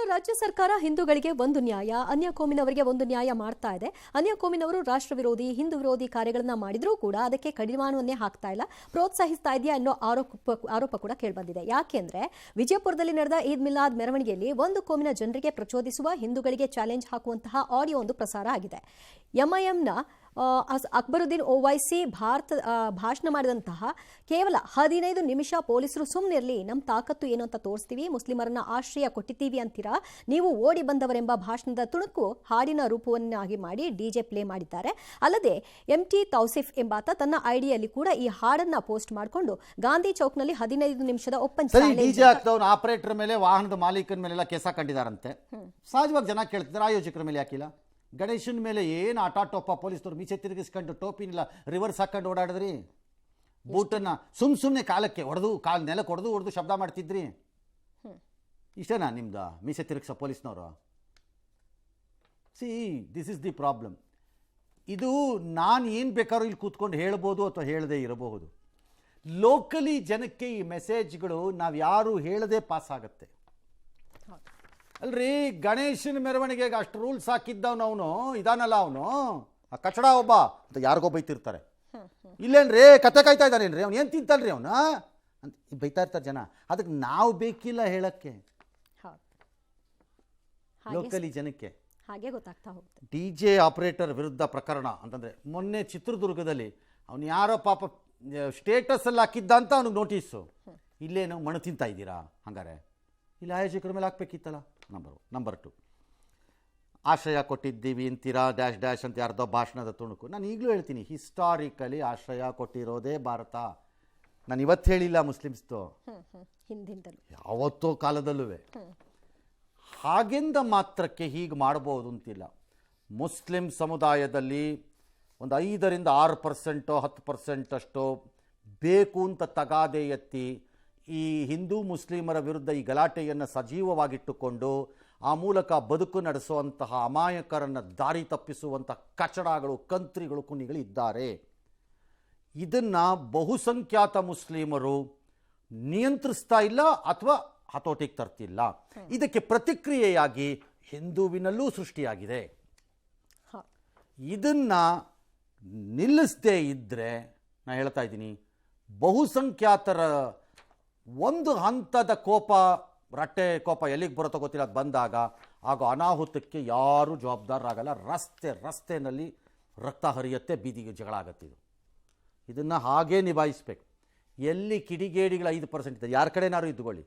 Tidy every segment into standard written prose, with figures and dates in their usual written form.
ರಾಜ್ಯ ಸರ್ಕಾರ ಹಿಂದೂಗಳಿಗೆ ಒಂದು ನ್ಯಾಯ, ಅನ್ಯ ಕೋಮಿನವರಿಗೆ ಒಂದು ನ್ಯಾಯ ಮಾಡ್ತಾ ಇದೆ. ಅನ್ಯ ಕೋಮಿನವರು ರಾಷ್ಟ್ರ ವಿರೋಧಿ, ಹಿಂದೂ ವಿರೋಧಿ ಕಾರ್ಯಗಳನ್ನ ಮಾಡಿದ್ರೂ ಕೂಡ ಅದಕ್ಕೆ ಕಡಿವಾಣವನ್ನೇ ಹಾಕ್ತಾ ಇಲ್ಲ, ಪ್ರೋತ್ಸಾಹಿಸ್ತಾ ಇದೆಯಾ ಅನ್ನೋ ಆರೋಪ ಕೂಡ ಕೇಳಿಬಂದಿದೆ. ಯಾಕೆಂದ್ರೆ ವಿಜಯಪುರದಲ್ಲಿ ನಡೆದ ಈದ್ ಮಿಲಾದ್ ಮೆರವಣಿಗೆಯಲ್ಲಿ ಒಂದು ಕೋಮಿನ ಜನರಿಗೆ ಪ್ರಚೋದಿಸುವ, ಹಿಂದೂಗಳಿಗೆ ಚಾಲೆಂಜ್ ಹಾಕುವಂತಹ ಆಡಿಯೋ ಒಂದು ಪ್ರಸಾರ ಆಗಿದೆ. ಎಂಐಎಂನ ಅಕ್ಬರುದ್ದೀನ್ ಓವೈಸಿ ಭಾಷಣ ಮಾಡಿದಂತಹ ಕೇವಲ 15 ನಿಮಿಷ ಪೊಲೀಸರು ಸುಮ್ಮನಿರಲಿ, ನಮ್ಮ ತಾಕತ್ತು ಏನು ಅಂತ ತೋರಿಸ್ತೀವಿ, ಮುಸ್ಲಿಮರನ್ನ ಆಶ್ರಯ ಕೊಟ್ಟಿದ್ದೀವಿ ಅಂತೀರಾ, ನೀವು ಓಡಿ ಬಂದವರೆಂಬ ಭಾಷಣದ ತುಣುಕು ಹಾಡಿನ ರೂಪವನ್ನಾಗಿ ಮಾಡಿ ಡಿಜೆ ಪ್ಲೇ ಮಾಡಿದ್ದಾರೆ. ಅಲ್ಲದೆ ಎಂಟಿ ತೌಸಿಫ್ ಎಂಬಾತ ತನ್ನ ಐಡಿಯಲ್ಲಿ ಕೂಡ ಈ ಹಾಡನ್ನ ಪೋಸ್ಟ್ ಮಾಡಿಕೊಂಡು ಗಾಂಧಿ ಚೌಕ್ನಲ್ಲಿ 15 ನಿಮಿಷದ ಓಪನ್ ಆಪರೇಟರ್ ಮೇಲೆ, ವಾಹನದ ಮಾಲೀಕನ ಮೇಲೆಲ್ಲ ಕೇಸ ಕಂಡಿದ್ದಾರಂತೆ. ಸಹಜವಾಗಿ ಜನ ಕೇಳ್ತಿದ್ದಾರೆ, ಆಯೋಜಕರ ಮೇಲೆ ಯಾಕಿಲ್ಲ? ಗಣೇಶನ ಮೇಲೆ ಏನು ಆಟಾಟೋಪ ಪೊಲೀಸ್ನವ್ರು ಮೀಸೆ ತಿರುಗಿಸ್ಕೊಂಡು ಟೋಪಿನಿಲ್ಲ ರಿವರ್ಸ್ ಹಾಕೊಂಡು ಓಡಾಡಿದ್ರಿ, ಬೂಟನ್ನು ಸುಮ್ಮನೆ ಕಾಲಕ್ಕೆ ಹೊಡೆದು ನೆಲಕ್ಕೆ ಹೊಡೆದು ಶಬ್ದ ಮಾಡ್ತಿದ್ರಿ. ಇಷ್ಟೇನಾ ನಿಮ್ದು ಮೀಸೆ ತಿರುಗಿಸೋ ಪೊಲೀಸ್ನವರು? C, this is the problem. ಇದು ನಾನು ಏನು ಬೇಕಾದ್ರೂ ಇಲ್ಲಿ ಕೂತ್ಕೊಂಡು ಹೇಳ್ಬೋದು ಅಥವಾ ಹೇಳದೇ ಇರಬಹುದು. ಲೋಕಲಿ ಜನಕ್ಕೆ ಈ ಮೆಸೇಜ್ಗಳು ನಾವು ಯಾರು ಹೇಳದೆ ಪಾಸ್ ಆಗುತ್ತೆ. ಅಲ್ರಿ, ಗಣೇಶನ ಮೆರವಣಿಗೆಗೆ ಅಷ್ಟು ರೂಲ್ಸ್ ಹಾಕಿದ್ದವನು ಅವನು ಇದಾನಲ್ಲ, ಅವನು ಆ ಕಚಡ ಒಬ್ಬ ಅಂತ ಯಾರಿಗೋ ಬೈತಿರ್ತಾರೆ. ಇಲ್ಲೇನ್ರಿ ಕತೆ ಕಾಯ್ತಾ ಇದ್ದಾನೇನ್ರಿ, ಅವ್ನು ಏನು ತಿಂತಾನ್ರಿ ಅವನು ಅಂತ ಬೈತಾ ಇರ್ತಾರೆ ಜನ. ಅದಕ್ಕೆ ನಾವು ಬೇಕಿಲ್ಲ ಹೇಳಕ್ಕೆ, ಲೋಕಲಿ ಜನಕ್ಕೆ ಹಾಗೆ ಗೊತ್ತಾಗ್ತಾ ಹೋಗುತ್ತೆ. ಡಿಜೆ ಆಪರೇಟರ್ ವಿರುದ್ಧ ಪ್ರಕರಣ ಅಂತಂದರೆ ಮೊನ್ನೆ ಚಿತ್ರದುರ್ಗದಲ್ಲಿ ಅವನು ಯಾರೋ ಪಾಪ ಸ್ಟೇಟಸಲ್ಲಿ ಹಾಕಿದ್ದ ಅಂತ ಅವನಿಗೆ ನೋಟಿಸು. ಇಲ್ಲೇನು ಮಣ್ಣು ತಿಂತಾ ಇದ್ದೀರಾ? ಹಂಗಾರೆ ಇಲ್ಲಿ ಆಯೋಜಕರ ಮೇಲೆ ಹಾಕ್ಬೇಕಿತ್ತಲ್ಲ. ನಂಬರ್ 2, ಆಶ್ರಯ ಕೊಟ್ಟಿದ್ದೀವಿ ಅಂತೀರಾ ಡ್ಯಾಶ್ ಅಂತ ಯಾರ್ದೋ ಭಾಷಣದ ತುಣುಕು. ನಾನು ಈಗಲೂ ಹೇಳ್ತೀನಿ, ಹಿಸ್ಟಾರಿಕಲಿ ಆಶ್ರಯ ಕೊಟ್ಟಿರೋದೇ ಭಾರತ. ನಾನು ಇವತ್ತು ಹೇಳಿಲ್ಲ ಮುಸ್ಲಿಮ್ಸ್ದು, ಯಾವತ್ತೋ ಕಾಲದಲ್ಲೂ. ಹಾಗೆಂದ ಮಾತ್ರಕ್ಕೆ ಹೀಗೆ ಮಾಡ್ಬೋದು ಅಂತಿಲ್ಲ. ಮುಸ್ಲಿಂ ಸಮುದಾಯದಲ್ಲಿ ಒಂದು 5-6% 10% ಅಷ್ಟು ಬೇಕು ಅಂತ ತಗಾದೆ ಎತ್ತಿ ಈ ಹಿಂದೂ ಮುಸ್ಲಿಮರ ವಿರುದ್ಧ ಈ ಗಲಾಟೆಯನ್ನು ಸಜೀವವಾಗಿಟ್ಟುಕೊಂಡು ಆ ಮೂಲಕ ಬದುಕು ನಡೆಸುವಂತಹ ಅಮಾಯಕರನ್ನು ದಾರಿ ತಪ್ಪಿಸುವಂಥ ಕಚಡಗಳು, ಕಂತ್ರಿಗಳು, ಕುಣಿಗಳು ಇದ್ದಾರೆ. ಇದನ್ನು ಬಹುಸಂಖ್ಯಾತ ಮುಸ್ಲಿಮರು ನಿಯಂತ್ರಿಸ್ತಾ ಇಲ್ಲ ಅಥವಾ ಹತೋಟಿಗೆ ತರ್ತಿಲ್ಲ. ಇದಕ್ಕೆ ಪ್ರತಿಕ್ರಿಯೆಯಾಗಿ ಹಿಂದೂವಿನಲ್ಲೂ ಸೃಷ್ಟಿಯಾಗಿದೆ. ಇದನ್ನು ನಿಲ್ಲಿಸದೇ ಇದ್ದರೆ, ನಾನು ಹೇಳ್ತಾ ಇದ್ದೀನಿ, ಬಹುಸಂಖ್ಯಾತರ ಒಂದು ಹಂತದ ಕೋಪ, ರಟ್ಟೆ ಕೋಪ ಎಲ್ಲಿಗೆ ಬರುತ್ತೋ ಗೊತ್ತಿಲ್ಲ, ಅದು ಬಂದಾಗ ಆಗ ಅನಾಹುತಕ್ಕೆ ಯಾರೂ ಜವಾಬ್ದಾರರಾಗಲ್ಲ. ರಸ್ತೆಯಲ್ಲಿ ರಕ್ತ ಹರಿಯುತ್ತೆ, ಬೀದಿಗೆ ಜಗಳ ಆಗತ್ತೆ. ಇದನ್ನು ಹಾಗೇ ನಿಭಾಯಿಸ್ಬೇಕು. ಎಲ್ಲಿ ಕಿಡಿಗೇಡಿಗಳ 5% ಇದೆ, ಯಾರ ಕಡೆನಾರು ಇದ್ದುಕೊಳ್ಳಿ,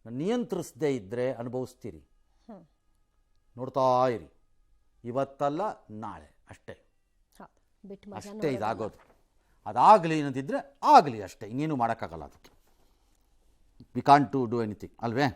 ನಿಯಂತ್ರಿಸದೇ ಇದ್ದರೆ ಅನುಭವಿಸ್ತೀರಿ. ನೋಡ್ತಾ ಇರಿ, ಇವತ್ತಲ್ಲ ನಾಳೆ ಅಷ್ಟೇ ಇದಾಗೋದು. ಅದಾಗಲಿ ಅನ್ನೋದಿದ್ರೆ ಆಗಲಿ ಅಷ್ಟೇ, ಇನ್ನೇನು ಮಾಡೋಕ್ಕಾಗಲ್ಲ. ಅದಕ್ಕೆ we can't to do anything, ಅಲ್ವೇ?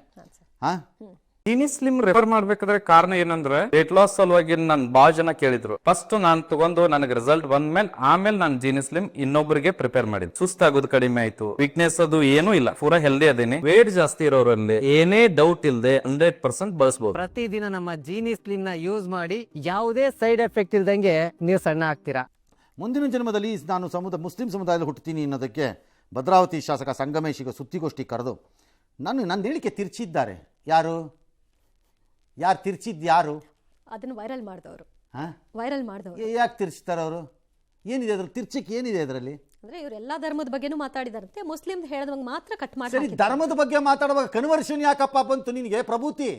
ಜೀನಿ ಸ್ಲಿಮ್ ರೆಫರ್ ಮಾಡ್ಬೇಕಾದ್ರೆ ಕಾರಣ ಏನಂದ್ರೆ, ವೇಟ್ ಲಾಸ್ ಸಲುವಾಗಿ ನನ್ ಬಾಳ ಜನ ಕೇಳಿದ್ರು. ಫಸ್ಟ್ ನಾನು ತಗೊಂಡು ನನಗೆ ರಿಸಲ್ಟ್ ಬಂದ್ಮೇಲೆ ಆಮೇಲೆ ನಾನು ಜೀನಿ ಸ್ಲಿಮ್ ಇನ್ನೊಬ್ಬರಿಗೆ ಪ್ರಿಪೇರ್ ಮಾಡಿದ್. ಸುಸ್ತಾಗೋದು ಕಡಿಮೆ ಆಯ್ತು, ವೀಕ್ನೆಸ್ ಅದು ಏನೂ ಇಲ್ಲ, ಪೂರಾ ಹೆಲ್ದಿ ಅದೇನೆ. ವೇಟ್ ಜಾಸ್ತಿ ಇರೋರಲ್ಲಿ ಏನೇ ಡೌಟ್ ಇಲ್ಲದೆ 100% ಬಳಸಬಹುದು. ಪ್ರತಿದಿನ ನಮ್ಮ ಜೀನಿ ಸ್ಲಿಮ್ ನ ಯೂಸ್ ಮಾಡಿ ಯಾವುದೇ ಸೈಡ್ ಎಫೆಕ್ಟ್ ಇಲ್ದಂಗೆ ನೀವು ಸಣ್ಣ ಆಗ್ತೀರಾ. ಮುಂದಿನ ಜನ್ಮದಲ್ಲಿ ನಾನು ಮುಸ್ಲಿಂ ಸಮುದಾಯದಲ್ಲಿ ಹುಟ್ಟುತ್ತೀನಿ ಅನ್ನೋದಕ್ಕೆ ಭದ್ರಾವತಿ ಶಾಸಕ ಸಂಗಮೇಶಿಗೆ ಸುದ್ದಿಗೋಷ್ಠಿ ಕರೆದು ನನ್ನ ಹೇಳಿಕೆ ತಿರ್ಚಿದ್ದಾರೆ. ಯಾರು ತಿರ್ಚಿದ್ದು? ಯಾರು ಅದನ್ನು ವೈರಲ್ ಮಾಡಿದವರು. ಯಾಕೆ ತಿರ್ಚ್ತಾರೆ ಅವರು? ಏನಿದೆ ಅದ್ರಲ್ಲಿ ತಿರ್ಚಕ್ಕೆ? ಏನಿದೆ ಅದರಲ್ಲಿ? ಅಂದ್ರೆ ಇವರು ಎಲ್ಲಾ ಧರ್ಮದ ಬಗ್ಗೆನೂ ಮಾತಾಡಿದಾರಂತೆ, ಮುಸ್ಲಿಂ ಹೇಳಿದವಾಗ ಮಾತ್ರ ಕಟ್ ಮಾಡಿ. ಸರಿ, ಧರ್ಮದ ಬಗ್ಗೆ ಮಾತಾಡುವಾಗ ಕನ್ವರ್ಷನ್ ಯಾಕಪ್ಪ ಬಂತು ನಿನಗೆ? ಪ್ರಭೂತಿ,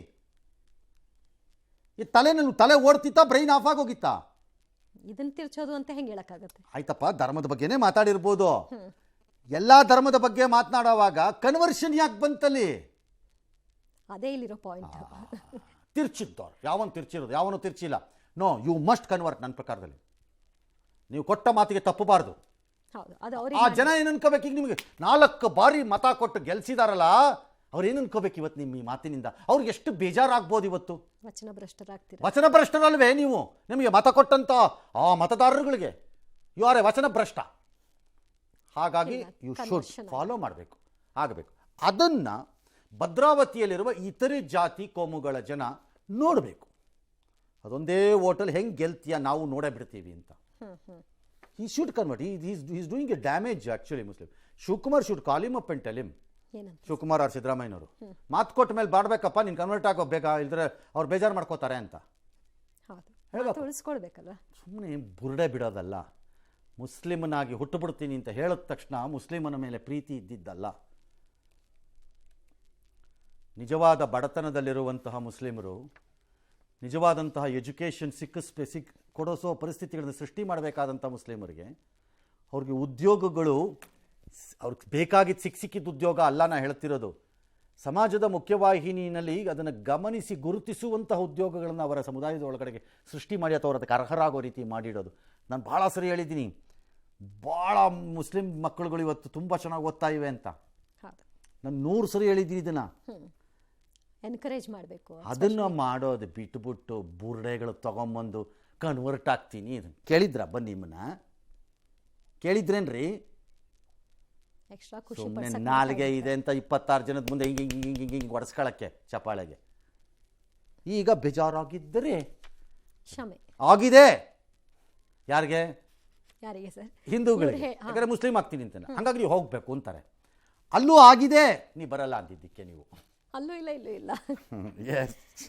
ಈ ತಲೆ ಓಡ್ತಿತ್ತಾ, ಬ್ರೈನ್ ಆಫ್ ಆಗೋಗಿತ್ತಾ? ಇದನ್ನ ತಿರ್ಚೋದು ಅಂತ ಹೆಂಗೆ ಹೇಳಕ್ಕಾಗತ್ತೆ? ಆಯ್ತಪ್ಪ, ಧರ್ಮದ ಬಗ್ಗೆನೇ ಮಾತಾಡಿರ್ಬೋದು. ಎಲ್ಲಾ ಧರ್ಮದ ಬಗ್ಗೆ ಮಾತನಾಡುವಾಗ ಕನ್ವರ್ಷನ್ ಯಾಕೆ ಬಂತಲ್ಲಿ? ಅದೇ ಇಲ್ಲಿರೋ ಪಾಯಿಂಟ್. ತಿರ್ಚಿದ್ದವ್ರು ಯಾವನು ತಿರ್ಚಿರೋದು? ಯಾವನು ತಿರ್ಚಿಲ್ಲ. No, you must convert. ನನ್ನ ಪ್ರಕಾರದಲ್ಲಿ ನೀವು ಕೊಟ್ಟ ಮಾತಿಗೆ ತಪ್ಪಬಾರ್ದು. ಆ ಜನ ಏನು ಅನ್ಕೋಬೇಕು? ಈಗ ನಿಮಗೆ 4 ಬಾರಿ ಮತ ಕೊಟ್ಟು ಗೆಲ್ಸಿದಾರಲ್ಲ, ಅವ್ರು ಏನು ಅನ್ಕೋಬೇಕು ಇವತ್ತು ನಿಮ್ಮ ಈ ಮಾತಿನಿಂದ? ಅವ್ರಿಗೆ ಎಷ್ಟು ಬೇಜಾರಾಗ್ಬೋದು ಇವತ್ತು? ವಚನ ಭ್ರಷ್ಟರಲ್ವೇ ನೀವು? ನಿಮಗೆ ಮತ ಕೊಟ್ಟಂತ ಆ ಮತದಾರರುಗಳಿಗೆ ಯು ಆರ್ ಎ ವಚನ ಭ್ರಷ್ಟ. ಹಾಗಾಗಿ ಯು ಶುಡ್ ಫಾಲೋ ಮಾಡಬೇಕು, ಆಗಬೇಕು. ಅದನ್ನು ಭದ್ರಾವತಿಯಲ್ಲಿರುವ ಇತರೆ ಜಾತಿ ಕೋಮುಗಳ ಜನ ನೋಡಬೇಕು. ಅದೊಂದೇ ಓಟಲ್ಲಿ ಹೆಂಗೆ ಗೆಲ್ತೀಯ ನಾವು ನೋಡೇ ಬಿಡ್ತೀವಿ ಅಂತ. he should convert. He is doing a damage actually Muslim. Shivkumar should call him up and tell him ಏನಂತ ಶಿವಕುಮಾರ್ ಅವ್ರು ಸಿದ್ದರಾಮಯ್ಯನವರು ಮಾತು ಕೊಟ್ಟ ಮೇಲೆ ಬಾಡ್ಬೇಕಪ್ಪ ನೀನು ಕನ್ವರ್ಟ್ ಆಗೋ ಬೇಗ, ಇಲ್ದ್ರೆ ಅವ್ರು ಬೇಜಾರು ಮಾಡ್ಕೋತಾರೆ ಅಂತ ಹೌದು ಹೇಗಪ್ಪ? ಮಾತು ಉಳಿಸ್ಕೊಳ್ಬೇಕಲ್ವಾ. ಸುಮ್ಮನೆ ಬುರುಡೆ ಬಿಡೋದಲ್ಲ. ಮುಸ್ಲಿಮನಾಗಿ ಹುಟ್ಟುಬಿಡ್ತೀನಿ ಅಂತ ಹೇಳಿದ ತಕ್ಷಣ ಮುಸ್ಲಿಮನ ಮೇಲೆ ಪ್ರೀತಿ ಇದ್ದಿದ್ದಲ್ಲ. ನಿಜವಾದ ಬಡತನದಲ್ಲಿರುವಂತಹ ಮುಸ್ಲಿಮರು ನಿಜವಾದಂತಹ ಎಜುಕೇಷನ್ ಕೊಡಿಸೋ ಪರಿಸ್ಥಿತಿಗಳನ್ನು ಸೃಷ್ಟಿ ಮಾಡಬೇಕಾದಂಥ ಮುಸ್ಲಿಮರಿಗೆ ಅವ್ರಿಗೆ ಉದ್ಯೋಗಗಳು ಅವ್ರಿಗೆ ಬೇಕಾಗಿದ್ದು ಸಿಕ್ಕಿದ್ದ ಉದ್ಯೋಗ ಅಲ್ಲ ನಾ ಹೇಳ್ತಿರೋದು. ಸಮಾಜದ ಮುಖ್ಯವಾಹಿನಿಯಲ್ಲಿ ಅದನ್ನು ಗಮನಿಸಿ ಗುರುತಿಸುವಂತಹ ಉದ್ಯೋಗಗಳನ್ನು ಅವರ ಸಮುದಾಯದ ಒಳಗಡೆಗೆ ಸೃಷ್ಟಿ ಮಾಡಿ ಅಥವಾ ಅದಕ್ಕೆ ಅರ್ಹರಾಗೋ ರೀತಿ ಮಾಡಿಡೋದು. ನಾನು ಭಾಳ ಸರಿ ಹೇಳಿದ್ದೀನಿ, ಭಾಳ ಮುಸ್ಲಿಂ ಮಕ್ಕಳುಗಳು ಇವತ್ತು ತುಂಬ ಚೆನ್ನಾಗಿ ಓದ್ತಾ ಇವೆ ಅಂತ. ಹೌದು, ನಾನು 100 ಸರಿ ಹೇಳಿದ್ದೀನಿ ಇದನ್ನು. ಎನ್ಕರೇಜ್ ಮಾಡಬೇಕು. ಅದನ್ನು ಮಾಡೋದು ಬಿಟ್ಬಿಟ್ಟು ಬುರ್ಡೆಗಳು ತೊಗೊಂಬಂದು ಕನ್ವರ್ಟ್ ಆಗ್ತೀನಿ. ಕೇಳಿದ್ರಾ ಬನ್ನಿ ನಿಮ್ಮನ್ನ? ಕೇಳಿದ್ರೇನ್ರಿ? ಎಕ್ಸ್ಟ್ರಾ ಖುಷಿ ಸುಮ್ಮನೆ ಪಡ್ಸಕ್ಕೆ ನಾಲ್ಗೆ ಇದೆ ಅಂತ 26 ಜನದ ಮುಂದೆ ಹಿಂಗೆ ಹಿಂಗೆ ಹಿಂಗೆ ಹಿಂಗೆ ಹಿಂಗೆ ಒಡಿಸ್ಕೊಳಕ್ಕೆ ಚಪಾಳೆಗೆ. ಈಗ ಬೇಜಾರಾಗಿದ್ದರೆ ಕ್ಷಮೆ ಆಗಿದೆ. ಯಾರಿಗೆ? ಯಾರಿಗೆ ಸರ್? ಹಿಂದೂಗಳಿಗೆ. ಹಾ. ಯಾಕಂದರೆ ಮುಸ್ಲಿಂ ಆಗ್ತೀನಿ ಅಂತಾನೆ, ಹಂಗಾಗಿ ನೀವು ಹೋಗಬೇಕು ಅಂತಾರೆ. ಅಲ್ಲೂ ಆಗಿದೆ, ನೀ ಬರಲ್ಲ ಅಂದಿದ್ದಕ್ಕೆ ನೀವು. ಅಲ್ಲೂ ಇಲ್ಲ ಇಲ್ಲೂ ಇಲ್ಲ. ಎಸ್